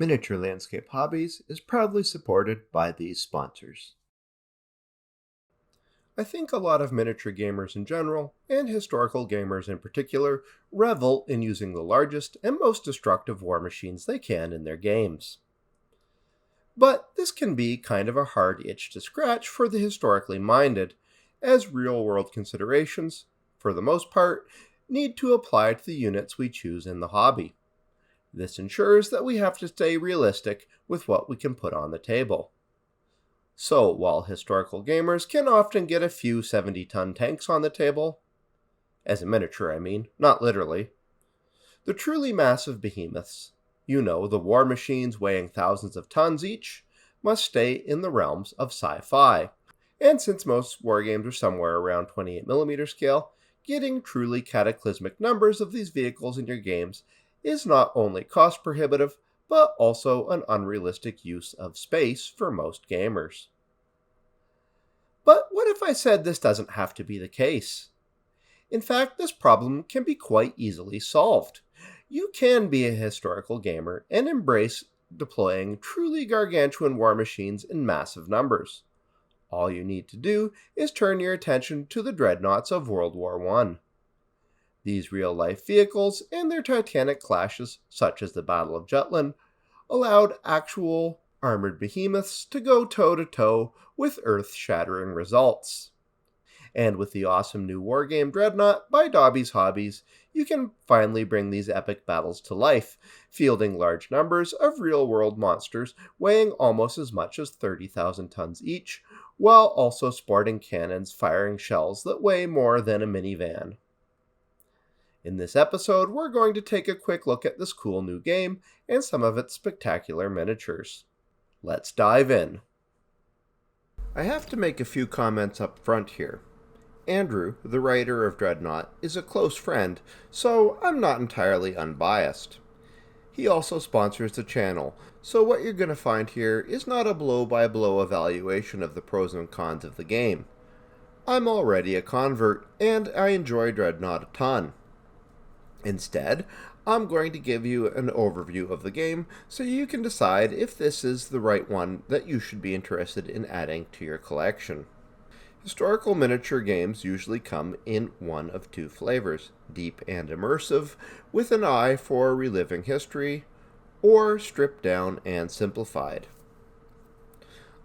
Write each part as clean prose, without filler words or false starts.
Miniature Landscape Hobbies is proudly supported by these sponsors. I think a lot of miniature gamers in general, and historical gamers in particular, revel in using the largest and most destructive war machines they can in their games. But this can be kind of a hard itch to scratch for the historically minded, as real-world considerations, for the most part, need to apply to the units we choose in the hobby. This ensures that we have to stay realistic with what we can put on the table. So, while historical gamers can often get a few 70-ton tanks on the table, as a miniature I mean, not literally, the truly massive behemoths, the war machines weighing thousands of tons each, must stay in the realms of sci-fi. And since most wargames are somewhere around 28mm scale, getting truly cataclysmic numbers of these vehicles in your games is not only cost prohibitive, but also an unrealistic use of space for most gamers. But what if I said this doesn't have to be the case? In fact, this problem can be quite easily solved. You can be a historical gamer and embrace deploying truly gargantuan war machines in massive numbers. All you need to do is turn your attention to the Dreadnoughts of World War I. These real-life vehicles and their titanic clashes, such as the Battle of Jutland, allowed actual armored behemoths to go toe-to-toe with earth-shattering results. And with the awesome new wargame Dreadnought by Dobby's Hobbies, you can finally bring these epic battles to life, fielding large numbers of real-world monsters weighing almost as much as 30,000 tons each, while also sporting cannons firing shells that weigh more than a minivan. In this episode, we're going to take a quick look at this cool new game and some of its spectacular miniatures. Let's dive in. I have to make a few comments up front here. Andrew, the writer of Dreadnought, is a close friend, so I'm not entirely unbiased. He also sponsors the channel, so what you're going to find here is not a blow-by-blow evaluation of the pros and cons of the game. I'm already a convert, and I enjoy Dreadnought a ton. Instead, I'm going to give you an overview of the game so you can decide if this is the right one that you should be interested in adding to your collection. Historical miniature games usually come in one of two flavors, deep and immersive, with an eye for reliving history, or stripped down and simplified.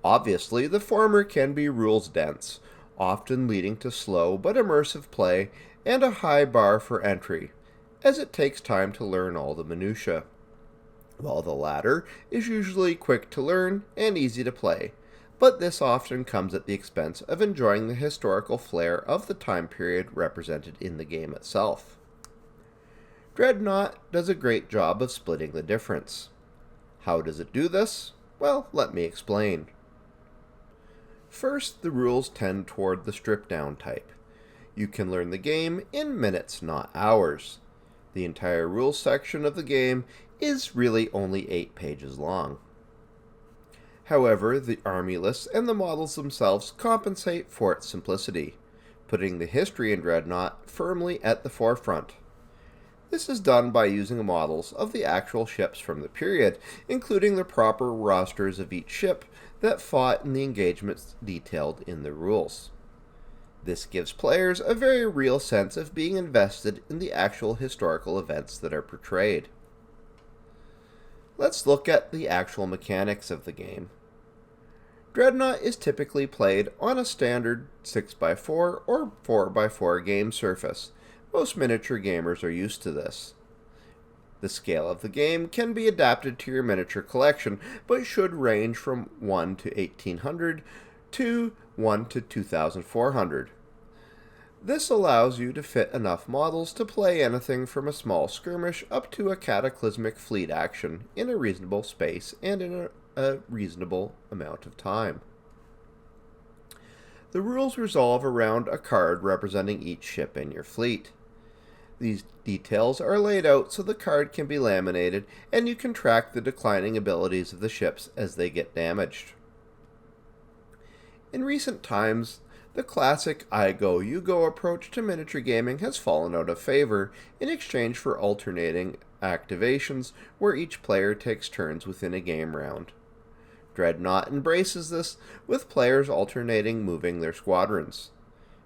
Obviously, the former can be rules-dense, often leading to slow but immersive play and a high bar for entry, as it takes time to learn all the minutiae, while the latter is usually quick to learn and easy to play, but this often comes at the expense of enjoying the historical flair of the time period represented in the game itself. Dreadnought does a great job of splitting the difference. How does it do this? Well, let me explain. First, the rules tend toward the stripped-down type. You can learn the game in minutes, not hours. The entire rules section of the game is really only 8 pages long. However, the army lists and the models themselves compensate for its simplicity, putting the history in Dreadnought firmly at the forefront. This is done by using models of the actual ships from the period, including the proper rosters of each ship that fought in the engagements detailed in the rules. This gives players a very real sense of being invested in the actual historical events that are portrayed. Let's look at the actual mechanics of the game. Dreadnought is typically played on a standard 6x4 or 4x4 game surface. Most miniature gamers are used to this. The scale of the game can be adapted to your miniature collection, but should range from 1 to 1800 to 1 to 2400. This allows you to fit enough models to play anything from a small skirmish up to a cataclysmic fleet action in a reasonable space and in a reasonable amount of time. The rules revolve around a card representing each ship in your fleet. These details are laid out so the card can be laminated and you can track the declining abilities of the ships as they get damaged. In recent times, the classic I go, you go approach to miniature gaming has fallen out of favor in exchange for alternating activations where each player takes turns within a game round. Dreadnought embraces this, with players alternating moving their squadrons.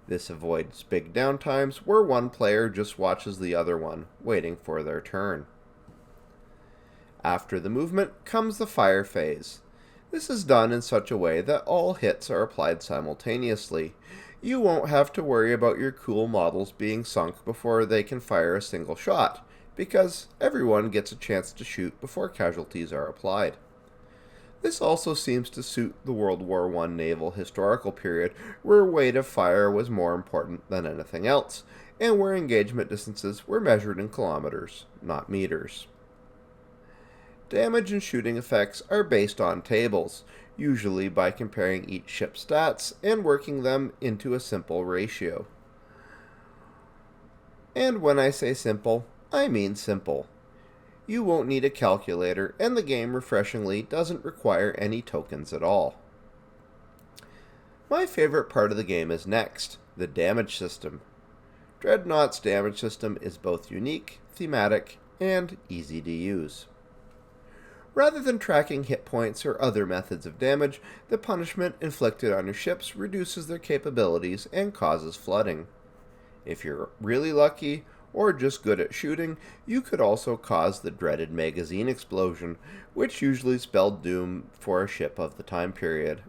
This avoids big downtimes where one player just watches the other one, waiting for their turn. After the movement comes the fire phase. This is done in such a way that all hits are applied simultaneously. You won't have to worry about your cool models being sunk before they can fire a single shot, because everyone gets a chance to shoot before casualties are applied. This also seems to suit the World War I naval historical period, where weight of fire was more important than anything else, and where engagement distances were measured in kilometers, not meters. Damage and shooting effects are based on tables, usually by comparing each ship's stats and working them into a simple ratio. And when I say simple, I mean simple. You won't need a calculator, and the game refreshingly doesn't require any tokens at all. My favorite part of the game is next, the damage system. Dreadnought's damage system is both unique, thematic, and easy to use. Rather than tracking hit points or other methods of damage, the punishment inflicted on your ships reduces their capabilities and causes flooding. If you're really lucky, or just good at shooting, you could also cause the dreaded magazine explosion, which usually spelled doom for a ship of the time period.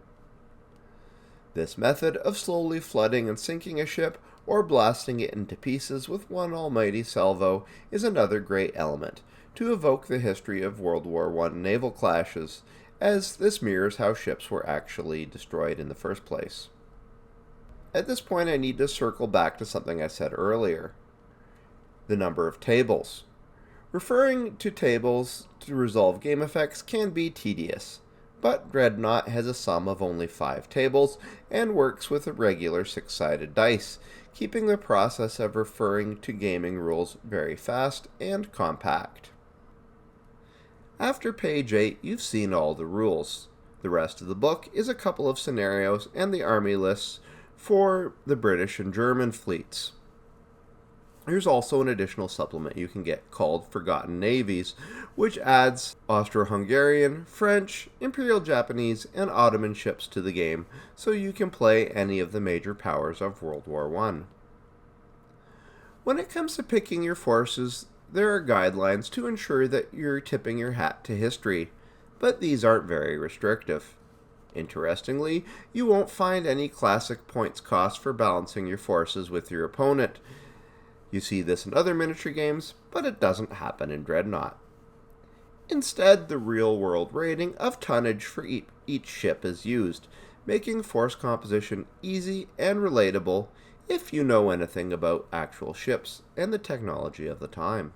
This method of slowly flooding and sinking a ship, or blasting it into pieces with one almighty salvo, is another great element, to evoke the history of World War I naval clashes, as this mirrors how ships were actually destroyed in the first place. At this point I need to circle back to something I said earlier. The number of tables. Referring to tables to resolve game effects can be tedious, but Dreadnought has a sum of only 5 tables and works with a regular 6-sided dice, keeping the process of referring to gaming rules very fast and compact. After page 8, you've seen all the rules. The rest of the book is a couple of scenarios and the army lists for the British and German fleets. There's also an additional supplement you can get called Forgotten Navies, which adds Austro-Hungarian, French, Imperial Japanese, and Ottoman ships to the game, so you can play any of the major powers of World War I. When it comes to picking your forces, there are guidelines to ensure that you're tipping your hat to history, but these aren't very restrictive. Interestingly, you won't find any classic points cost for balancing your forces with your opponent. You see this in other miniature games, but it doesn't happen in Dreadnought. Instead, the real-world rating of tonnage for each ship is used, making force composition easy and relatable if you know anything about actual ships and the technology of the time.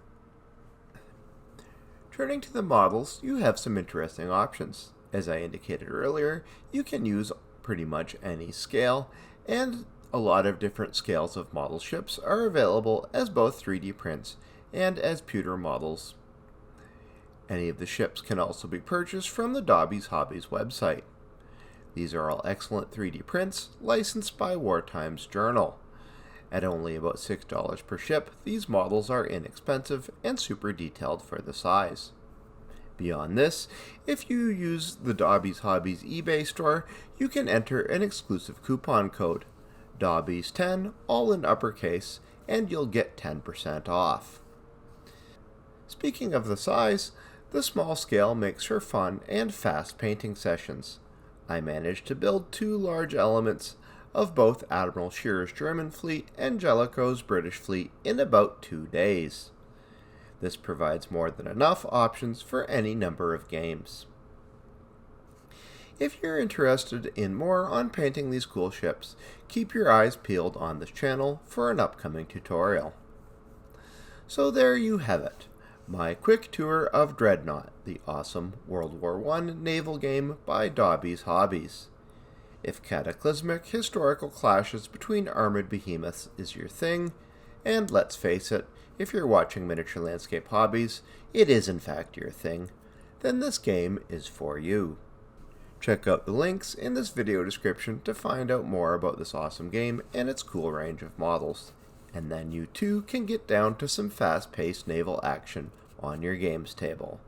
Turning to the models, you have some interesting options. As I indicated earlier, you can use pretty much any scale, and a lot of different scales of model ships are available as both 3D prints and as pewter models. Any of the ships can also be purchased from the WWI Hobbies website. These are all excellent 3D prints licensed by Wartime's Journal. At only about $6 per ship, these models are inexpensive and super detailed for the size. Beyond this, if you use the WWI Hobbies eBay store, you can enter an exclusive coupon code, WWIs10, all in uppercase, and you'll get 10% off. Speaking of the size, the small scale makes for fun and fast painting sessions. I managed to build 2 large elements of both Admiral Scheer's German fleet and Jellicoe's British fleet in about 2 days. This provides more than enough options for any number of games. If you're interested in more on painting these cool ships, keep your eyes peeled on this channel for an upcoming tutorial. So there you have it, my quick tour of Dreadnought, the awesome World War I naval game by WWI Hobbies. If cataclysmic historical clashes between armored behemoths is your thing, and let's face it, if you're watching Miniature Landscape Hobbies, it is in fact your thing, then this game is for you. Check out the links in this video description to find out more about this awesome game and its cool range of models. And then you too can get down to some fast-paced naval action on your games table.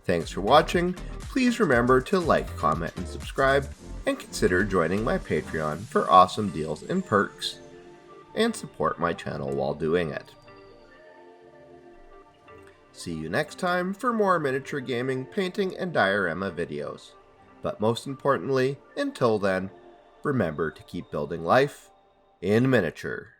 Thanks for watching. Please remember to like, comment, and subscribe, and consider joining my Patreon for awesome deals and perks, and support my channel while doing it. See you next time for more miniature gaming, painting, and diorama videos. But most importantly, until then, remember to keep building life in miniature.